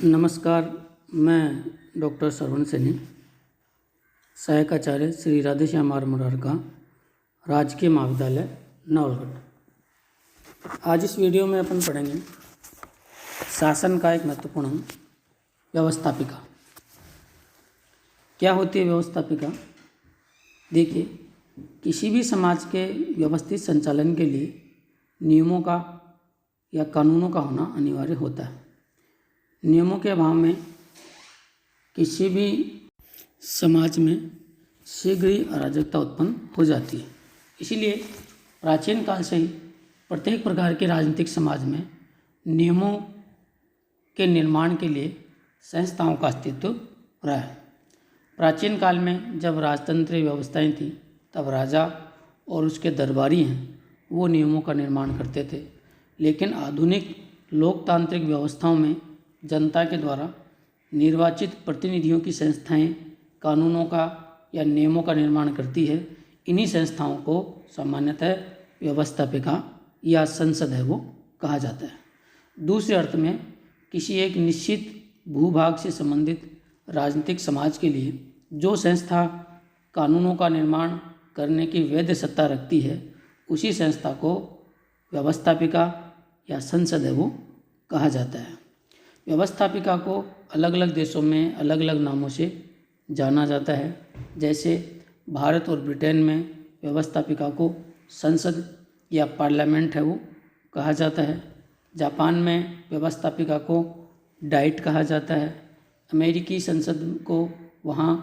नमस्कार। मैं डॉक्टर श्रवण सैनी, सहायक आचार्य श्री राधेश्याम आर मुरारका, राजकीय महाविद्यालय नवलगढ़। आज इस वीडियो में अपन पढ़ेंगे शासन का एक महत्वपूर्ण अंग व्यवस्थापिका। क्या होती है व्यवस्थापिका? देखिए, किसी भी समाज के व्यवस्थित संचालन के लिए नियमों का या कानूनों का होना अनिवार्य होता है। नियमों के अभाव में किसी भी समाज में शीघ्र ही अराजकता उत्पन्न हो जाती है। इसीलिए प्राचीन काल से ही प्रत्येक प्रकार के राजनीतिक समाज में नियमों के निर्माण के लिए संस्थाओं का अस्तित्व रहा है। प्राचीन काल में जब राजतंत्रीय व्यवस्थाएं थीं, तब राजा और उसके दरबारी हैं वो नियमों का निर्माण करते थे। लेकिन आधुनिक लोकतांत्रिक व्यवस्थाओं में जनता के द्वारा निर्वाचित प्रतिनिधियों की संस्थाएं कानूनों का या नियमों का निर्माण करती है। इन्हीं संस्थाओं को सामान्यतः व्यवस्थापिका या संसद है वो कहा जाता है। दूसरे अर्थ में किसी एक निश्चित भूभाग से संबंधित राजनीतिक समाज के लिए जो संस्था कानूनों का निर्माण करने की वैध सत्ता रखती है, उसी संस्था को व्यवस्थापिका या संसद है वो कहा जाता है। व्यवस्थापिका को अलग अलग देशों में अलग अलग नामों से जाना जाता है। जैसे भारत और ब्रिटेन में व्यवस्थापिका को संसद या पार्लियामेंट है वो कहा जाता है। जापान में व्यवस्थापिका को डाइट कहा जाता है। अमेरिकी संसद को वहाँ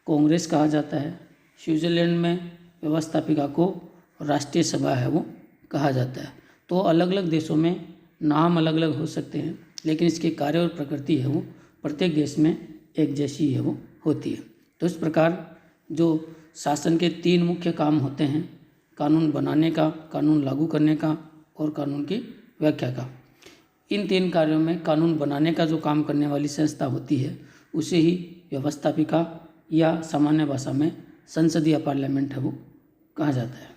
कांग्रेस कहा जाता है। स्विट्ज़रलैंड में व्यवस्थापिका को राष्ट्रीय सभा है वो कहा जाता है। तो अलग अलग देशों में नाम अलग अलग हो सकते हैं, लेकिन इसके कार्य और प्रकृति है वो प्रत्येक देश में एक जैसी है वो होती है। तो इस प्रकार जो शासन के 3 मुख्य काम होते हैं, कानून बनाने का, कानून लागू करने का और कानून की व्याख्या का। इन 3 कार्यों में कानून बनाने का जो काम करने वाली संस्था होती है, उसे ही व्यवस्थापिका या सामान्य भाषा में संसद या पार्लियामेंट है वो कहा जाता है।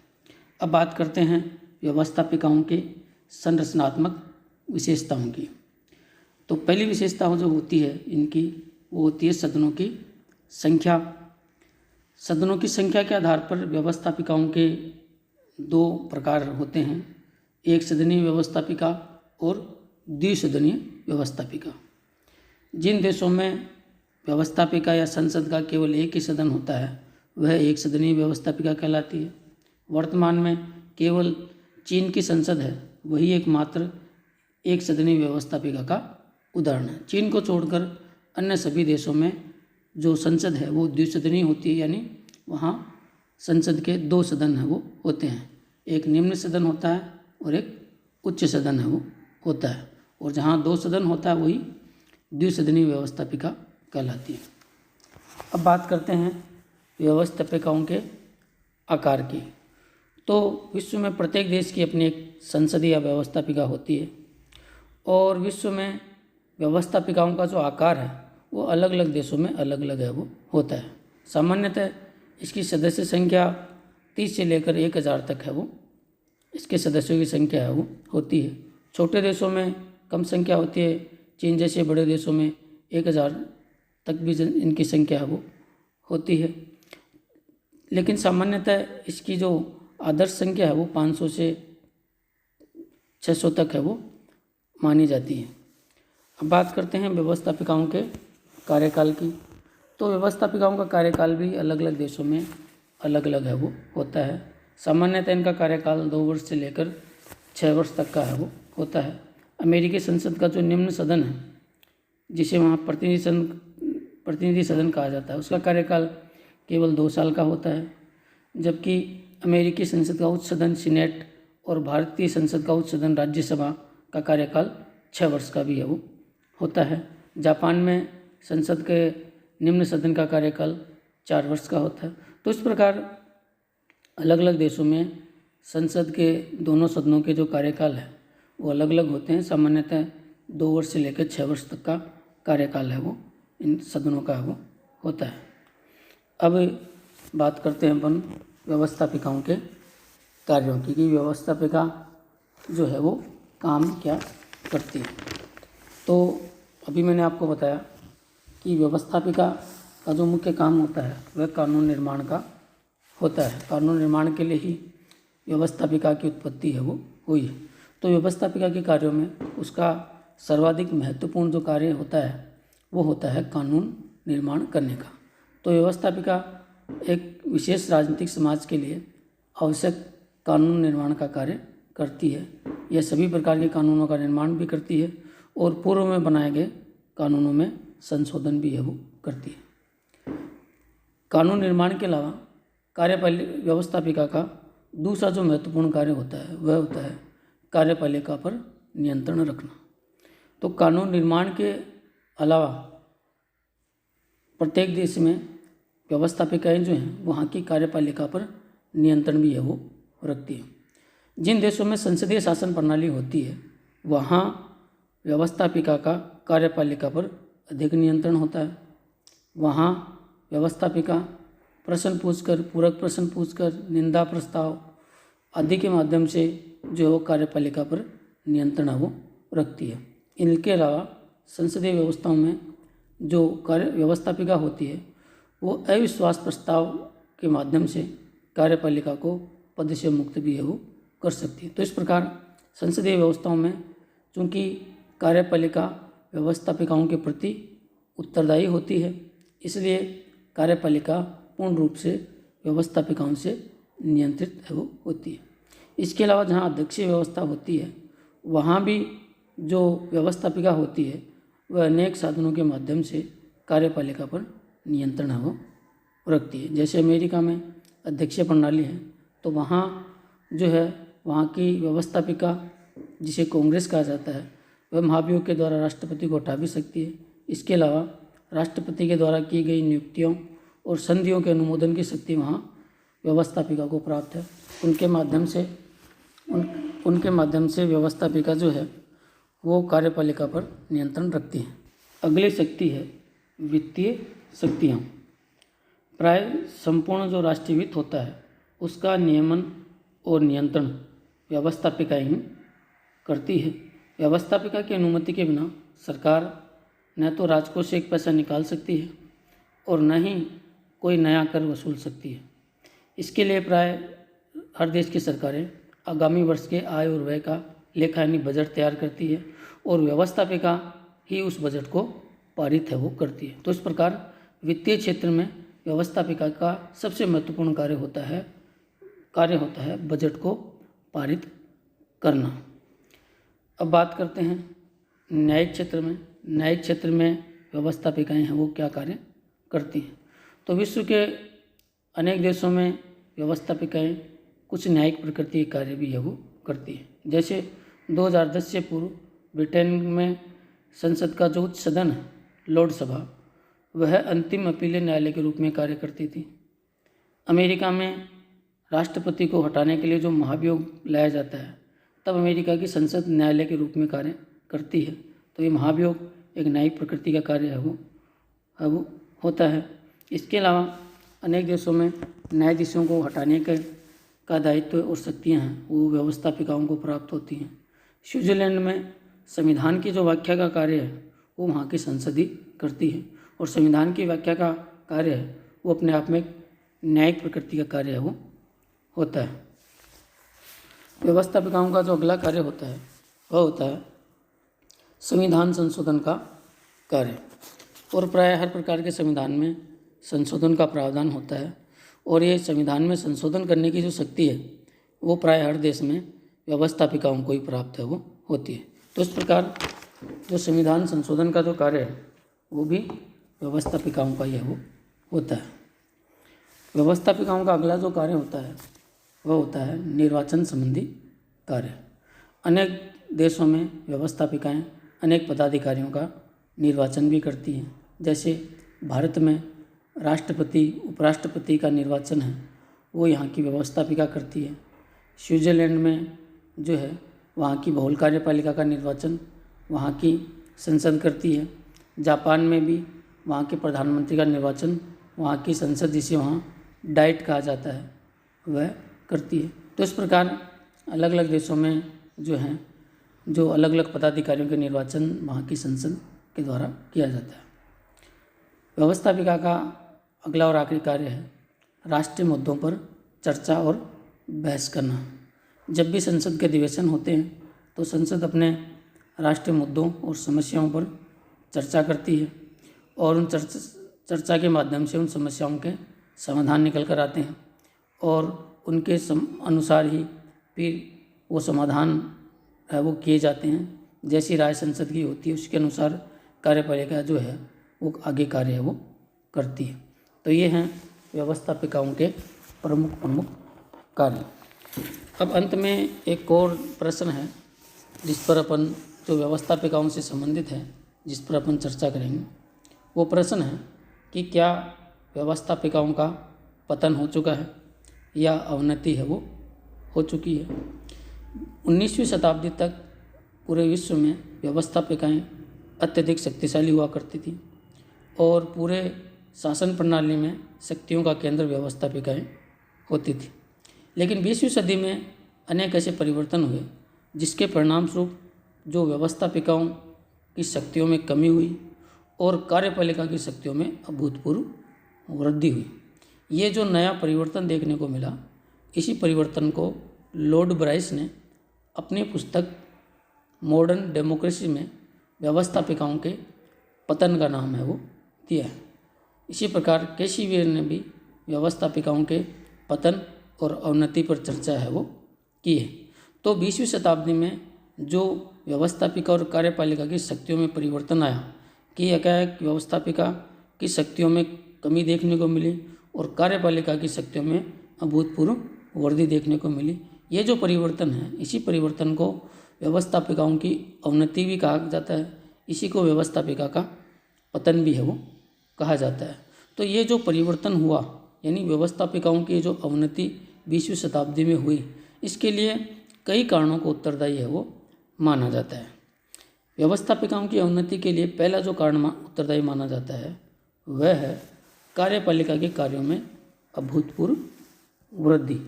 अब बात करते हैं व्यवस्थापिकाओं के संरचनात्मक विशेषताओं की। तो पहली विशेषता जो होती है इनकी, वो होती है सदनों की संख्या। सदनों की संख्या के आधार पर व्यवस्थापिकाओं के 2 प्रकार होते हैं, एक सदनीय व्यवस्थापिका और द्विसदनीय व्यवस्थापिका। जिन देशों में व्यवस्थापिका या संसद का केवल एक ही सदन होता है, वह एक सदनीय व्यवस्थापिका कहलाती है। वर्तमान में केवल चीन की संसद है, वही एकमात्र एक सदनीय व्यवस्थापिका का उदाहरण है। चीन को छोड़कर अन्य सभी देशों में जो संसद है वो द्विसदनीय होती है, यानी वहाँ संसद के 2 सदन है वो होते हैं। एक निम्न सदन होता है और एक उच्च सदन है वो होता है। और जहाँ 2 सदन होता है वही द्विसदनीय व्यवस्थापिका कहलाती है। अब बात करते हैं व्यवस्थापिकाओं के आकार की। तो विश्व में प्रत्येक देश की अपनी एक संसद या व्यवस्थापिका होती है, और विश्व में व्यवस्थापिकाओं का जो आकार है वो अलग अलग देशों में अलग अलग है वो होता है। सामान्यतः इसकी सदस्य संख्या 30 से लेकर 1000 तक है वो इसके सदस्यों की संख्या है वो होती है। छोटे देशों में कम संख्या होती है। चीन जैसे बड़े देशों में 1000 तक भी इनकी संख्या है वो होती है। लेकिन सामान्यतः इसकी जो आदर्श संख्या है वो 500 से 600 तक है वो मानी जाती है। अब बात करते हैं व्यवस्थापिकाओं के कार्यकाल की। तो व्यवस्थापिकाओं का कार्यकाल भी अलग अलग देशों में अलग अलग है वो होता है। सामान्यतः इनका कार्यकाल 2 वर्ष से लेकर 6 वर्ष तक का है वो होता है। अमेरिकी संसद का जो निम्न सदन है, जिसे वहाँ प्रतिनिधि सदन कहा जाता है, उसका कार्यकाल केवल 2 साल का होता है। जबकि अमेरिकी संसद का उच्च सदन सीनेट और भारतीय संसद का उच्च सदन राज्यसभा का कार्यकाल 6 वर्ष का भी है वो होता है। जापान में संसद के निम्न सदन का कार्यकाल 4 वर्ष का होता है। तो इस प्रकार अलग अलग देशों में संसद के दोनों सदनों के जो कार्यकाल है वो अलग अलग होते हैं। सामान्यतः 2 वर्ष से लेकर 6 वर्ष तक का कार्यकाल है वो इन सदनों का है वो होता है। अब बात करते हैं अपन व्यवस्थापिकाओं के कार्यों की, कि व्यवस्थापिका जो है वो काम क्या करती है। तो अभी मैंने आपको बताया कि व्यवस्थापिका का जो मुख्य काम होता है वह कानून निर्माण का होता है। कानून निर्माण के लिए ही व्यवस्थापिका की उत्पत्ति है वो हुई है। तो व्यवस्थापिका के कार्यों में उसका सर्वाधिक महत्वपूर्ण जो कार्य होता है वो होता है कानून निर्माण करने का। तो व्यवस्थापिका एक विशेष राजनीतिक समाज के लिए आवश्यक कानून निर्माण का कार्य करती है। यह सभी प्रकार के कानूनों का निर्माण भी करती है और पूर्व में बनाए गए कानूनों में संशोधन भी है वो करती है। कानून निर्माण के अलावा कार्यपालिका व्यवस्थापिका का दूसरा जो महत्वपूर्ण कार्य होता है वह होता है कार्यपालिका पर नियंत्रण रखना। तो कानून निर्माण के अलावा प्रत्येक देश में व्यवस्थापिकाएं जो हैं वहाँ की कार्यपालिका पर नियंत्रण भी है वो रखती है। जिन देशों में संसदीय शासन प्रणाली होती है वहाँ व्यवस्थापिका का कार्यपालिका पर अधिक नियंत्रण होता है। वहाँ व्यवस्थापिका प्रश्न पूछकर, पूरक प्रश्न पूछकर, निंदा प्रस्ताव आदि के माध्यम से जो है वो कार्यपालिका पर नियंत्रण वो रखती है। इनके अलावा संसदीय व्यवस्थाओं में जो कार्य व्यवस्थापिका होती है वो अविश्वास प्रस्ताव के माध्यम से कार्यपालिका को पद से मुक्त भी है वो कर सकती है। तो इस प्रकार संसदीय व्यवस्थाओं में चूँकि कार्यपालिका व्यवस्थापिकाओं के प्रति उत्तरदायी होती है, इसलिए कार्यपालिका पूर्ण रूप से व्यवस्थापिकाओं से नियंत्रित है वो होती है। इसके अलावा जहाँ अध्यक्षीय व्यवस्था होती है वहाँ भी जो व्यवस्थापिका होती है वह अनेक साधनों के माध्यम से कार्यपालिका पर नियंत्रण है वो रखती है। जैसे अमेरिका में अध्यक्षीय प्रणाली है तो वहाँ जो है वहाँ की व्यवस्थापिका जिसे कांग्रेस कहा जाता है वह महाभियोग के द्वारा राष्ट्रपति को हटा भी सकती है। इसके अलावा राष्ट्रपति के द्वारा की गई नियुक्तियों और संधियों के अनुमोदन की शक्ति वहाँ व्यवस्थापिका को प्राप्त है। उनके माध्यम से व्यवस्थापिका जो है वो कार्यपालिका पर नियंत्रण रखती है। अगली शक्ति है वित्तीय शक्तियाँ। प्राय संपूर्ण जो राष्ट्रीय वित्त होता है उसका नियमन और नियंत्रण व्यवस्थापिका ही करती है। व्यवस्थापिका की अनुमति के बिना सरकार न तो राजकोष से एक पैसा निकाल सकती है और न ही कोई नया कर वसूल सकती है। इसके लिए प्राय हर देश की सरकारें आगामी वर्ष के आय और व्यय का लेखा यानी बजट तैयार करती है और व्यवस्थापिका ही उस बजट को पारित है वो करती है। तो इस प्रकार वित्तीय क्षेत्र में व्यवस्थापिका का सबसे महत्वपूर्ण कार्य होता है बजट को पारित करना। अब बात करते हैं न्यायिक क्षेत्र में। न्यायिक क्षेत्र में व्यवस्थापिकाएं हैं वो क्या कार्य करती हैं। तो विश्व के अनेक देशों में व्यवस्थापिकाएं कुछ न्यायिक प्रकृति के कार्य भी है वो करती है। जैसे 2010 से पूर्व ब्रिटेन में संसद का जो उच्च सदन है लोक सभा वह अंतिम अपीलीय न्यायालय के रूप में कार्य करती थी। अमेरिका में राष्ट्रपति को हटाने के लिए जो महाभियोग लाया जाता है तब अमेरिका की संसद न्यायालय के रूप में कार्य करती है। तो ये महाभियोग एक न्यायिक प्रकृति का कार्य है वो होता है। इसके अलावा अनेक देशों में न्यायाधीशों को हटाने का दायित्व और शक्तियाँ हैं वो व्यवस्थापिकाओं को प्राप्त होती हैं। स्विट्जरलैंड में संविधान की जो व्याख्या का कार्य है वो वहाँ की संसद ही करती है और संविधान की व्याख्या का कार्य है वो अपने आप में एक न्यायिक प्रकृति का कार्य है वो होता है। व्यवस्थापिकाओं का जो अगला कार्य होता है वह होता है संविधान संशोधन का कार्य। और प्राय हर प्रकार के संविधान में संशोधन का प्रावधान होता है और ये संविधान में संशोधन करने की जो शक्ति है वो प्राय हर देश में व्यवस्थापिकाओं को ही प्राप्त है वो होती है। तो इस प्रकार जो संविधान संशोधन का जो कार्य है वो भी व्यवस्थापिकाओं का ही है वो होता है। व्यवस्थापिकाओं का अगला जो कार्य होता है वह होता है निर्वाचन संबंधी कार्य। अनेक देशों में व्यवस्थापिकाएं अनेक पदाधिकारियों का निर्वाचन भी करती हैं। जैसे भारत में राष्ट्रपति उपराष्ट्रपति का निर्वाचन है वो यहाँ की व्यवस्थापिका करती है। स्विट्जरलैंड में जो है वहाँ की बहुल कार्यपालिका का निर्वाचन वहाँ की संसद करती है। जापान में भी वहाँ के प्रधानमंत्री का निर्वाचन वहाँ की संसद जिसे वहाँ डाइट कहा जाता है वह करती है। तो इस प्रकार अलग अलग देशों में जो अलग अलग पदाधिकारियों के निर्वाचन वहाँ की संसद के द्वारा किया जाता है। व्यवस्थापिका का अगला और आखिरी कार्य है राष्ट्रीय मुद्दों पर चर्चा और बहस करना। जब भी संसद के अधिवेशन होते हैं तो संसद अपने राष्ट्रीय मुद्दों और समस्याओं पर चर्चा करती है और उन चर्चा के माध्यम से उन समस्याओं के समाधान निकल कर आते हैं और उनके अनुसार ही फिर वो समाधान है वो किए जाते हैं। जैसी राय संसद की होती है उसके अनुसार कार्यपालिका जो है वो आगे कार्य है वो करती है। तो ये हैं व्यवस्थापिकाओं के प्रमुख कार्य। अब अंत में एक और प्रश्न है जिस पर अपन जो व्यवस्थापिकाओं से संबंधित है जिस पर अपन चर्चा करेंगे। वो प्रश्न है कि क्या व्यवस्थापिकाओं का पतन हो चुका है या अवनति है वो हो चुकी है। 19वीं शताब्दी तक पूरे विश्व में व्यवस्थापिकाएं अत्यधिक शक्तिशाली हुआ करती थी और पूरे शासन प्रणाली में शक्तियों का केंद्र व्यवस्थापिकाएं होती थी। लेकिन 20वीं सदी में अनेक ऐसे परिवर्तन हुए जिसके परिणाम स्वरूप जो व्यवस्थापिकाओं की शक्तियों में कमी हुई और कार्यपालिका की शक्तियों में अभूतपूर्व वृद्धि हुई। ये जो नया परिवर्तन देखने को मिला, इसी परिवर्तन को लॉर्ड ब्राइस ने अपनी पुस्तक मॉडर्न डेमोक्रेसी में व्यवस्थापिकाओं के पतन का नाम है वो दिया है। इसी प्रकार कैशिवीर ने भी व्यवस्थापिकाओं के पतन और अवनति पर चर्चा है वो की है। तो 20वीं शताब्दी में जो व्यवस्थापिका और कार्यपालिका की शक्तियों में परिवर्तन आया कि एकाएक व्यवस्थापिका की शक्तियों में कमी देखने को मिली और कार्यपालिका की शक्तियों में अभूतपूर्व वृद्धि देखने को मिली। ये जो परिवर्तन है इसी परिवर्तन को व्यवस्थापिकाओं की अवनति भी कहा जाता है, इसी को व्यवस्थापिका का पतन भी है वो कहा जाता है। तो ये जो परिवर्तन हुआ यानी व्यवस्थापिकाओं की जो अवनति 20वीं शताब्दी में हुई, इसके लिए कई कारणों को उत्तरदायी है वो माना जाता है। व्यवस्थापिकाओं की अवनति के लिए पहला जो कारण उत्तरदायी माना जाता है वह है कार्यपालिका के कार्यों में अभूतपूर्व वृद्धि।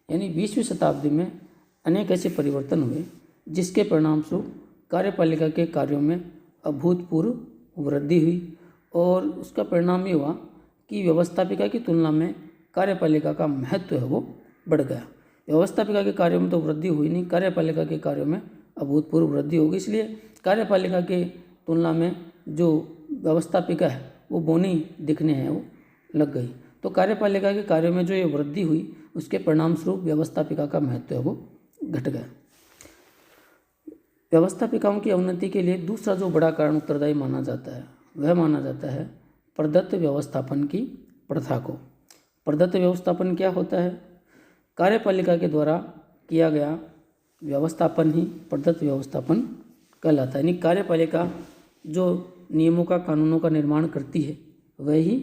यानी 20वीं शताब्दी में अनेक ऐसे परिवर्तन हुए जिसके परिणाम स्वरूप कार्यपालिका के कार्यों में अभूतपूर्व वृद्धि हुई और उसका परिणाम ये हुआ कि व्यवस्थापिका की तुलना में कार्यपालिका का महत्व है वो बढ़ गया। व्यवस्थापिका के कार्यों में तो वृद्धि हुई नहीं, कार्यपालिका के कार्यों में अभूतपूर्व वृद्धि होगी। इसलिए कार्यपालिका के तुलना में जो व्यवस्थापिका है वो बौनी दिखने हैं वो लग गई। तो कार्यपालिका के कार्यों में जो ये वृद्धि हुई उसके परिणाम स्वरूप व्यवस्थापिका का महत्व है वो घट गया। व्यवस्थापिकाओं की अवनति के लिए दूसरा जो बड़ा कारण उत्तरदायी माना जाता है वह माना जाता है प्रदत्त व्यवस्थापन की प्रथा को। प्रदत्त व्यवस्थापन क्या होता है? कार्यपालिका के द्वारा किया गया व्यवस्थापन ही प्रदत्त व्यवस्थापन कहलाता है। यानी कार्यपालिका जो नियमों का कानूनों का निर्माण करती है वह ही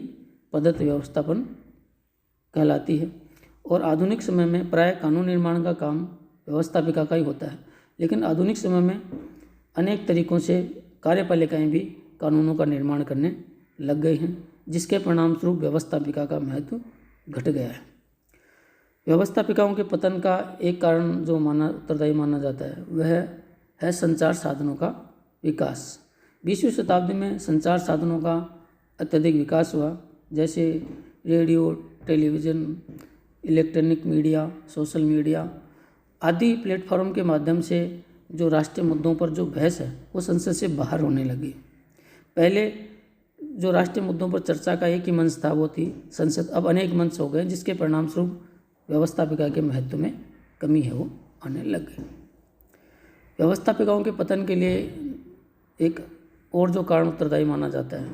प्रदत्त व्यवस्थापन कहलाती है। और आधुनिक समय में प्राय कानून निर्माण का काम व्यवस्थापिका का ही होता है, लेकिन आधुनिक समय में अनेक तरीकों से कार्यपालिकाएं भी कानूनों का निर्माण करने लग गई हैं, जिसके परिणाम स्वरूप व्यवस्थापिका का महत्व घट गया है। व्यवस्थापिकाओं के पतन का एक कारण जो उत्तरदायी माना जाता है वह है संचार साधनों का विकास। 20वीं शताब्दी में संचार साधनों का अत्यधिक विकास हुआ, जैसे radio, television, electronic media, social media आदि प्लेटफॉर्म के माध्यम से जो राष्ट्रीय मुद्दों पर जो बहस है वो संसद से बाहर होने लगी। पहले जो राष्ट्रीय मुद्दों पर चर्चा का एक ही मंच था वो थी संसद, अब अनेक मंच हो गए, जिसके परिणाम स्वरूप व्यवस्थापिका के महत्व में कमी है वो आने लग गई। व्यवस्थापिकाओं के पतन के लिए एक और जो कारण उत्तरदायी माना जाता है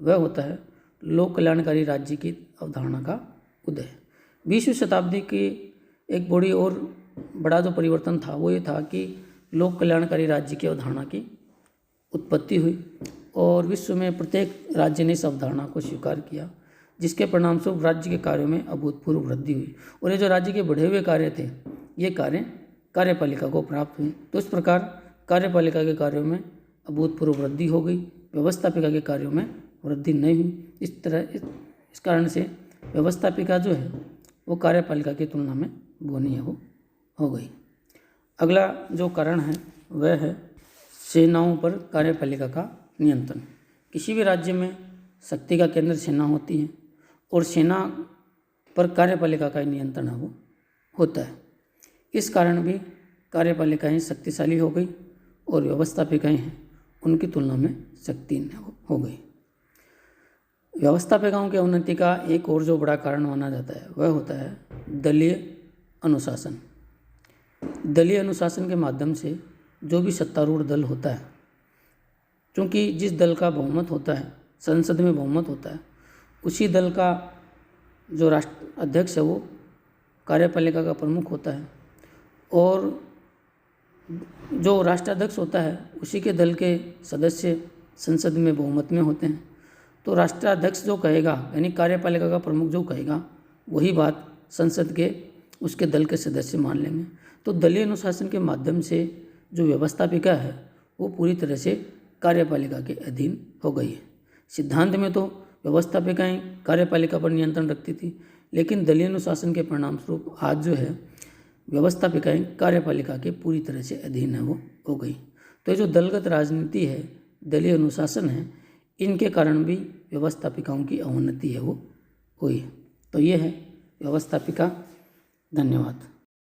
वह होता है लोक कल्याणकारी राज्य की अवधारणा का उदय। 20वीं शताब्दी की एक बड़ा जो परिवर्तन था वो ये था कि लोक कल्याणकारी राज्य की अवधारणा की उत्पत्ति हुई और विश्व में प्रत्येक राज्य ने इस अवधारणा को स्वीकार किया, जिसके परिणाम स्वरूप राज्य के कार्यों में अभूतपूर्व वृद्धि हुई और ये जो राज्य के बढ़े हुए कार्य थे ये कार्य कार्यपालिका को प्राप्त हुए। तो इस प्रकार कार्यपालिका के कार्यों में अभूतपूर्व वृद्धि हो गई, व्यवस्थापिका के कार्यों में वृद्धि नहीं हुई। इस कारण से व्यवस्थापिका जो है वो कार्यपालिका की तुलना में बौनी है वो हो गई। अगला जो कारण है वह है सेनाओं पर कार्यपालिका का नियंत्रण। किसी भी राज्य में शक्ति का केंद्र सेना होती है और सेना पर कार्यपालिका का नियंत्रण है वो होता है। इस कारण भी कार्यपालिकाएं शक्तिशाली हो गई और व्यवस्थापिकाएं हैं उनकी तुलना में शक्तिहीन हो गई। व्यवस्थापिकाओं की उन्नति का एक और जो बड़ा कारण माना जाता है वह होता है दलीय अनुशासन। दलीय अनुशासन के माध्यम से जो भी सत्तारूढ़ दल होता है, क्योंकि जिस दल का बहुमत होता है, संसद में बहुमत होता है, उसी दल का जो राष्ट्र अध्यक्ष है वो कार्यपालिका का प्रमुख होता है और जो राष्ट्राध्यक्ष होता है उसी के दल के सदस्य संसद में बहुमत में होते हैं। तो राष्ट्राध्यक्ष जो कहेगा यानी कार्यपालिका का प्रमुख जो कहेगा वही बात संसद के उसके दल के सदस्य मान लेंगे। तो दलीय अनुशासन के माध्यम से जो व्यवस्थापिका है वो पूरी तरह से कार्यपालिका के अधीन हो गई है। सिद्धांत में तो व्यवस्थापिकाएं कार्यपालिका पर नियंत्रण रखती थी, लेकिन दलीय अनुशासन के परिणाम स्वरूप आज जो है व्यवस्थापिकाएं कार्यपालिका के पूरी तरह से अधीन है वो हो गई। तो ये जो दलगत राजनीति है, दलीय अनुशासन है, इनके कारण भी व्यवस्थापिकाओं की अवनति है वो हुई है। तो ये है व्यवस्थापिका। धन्यवाद।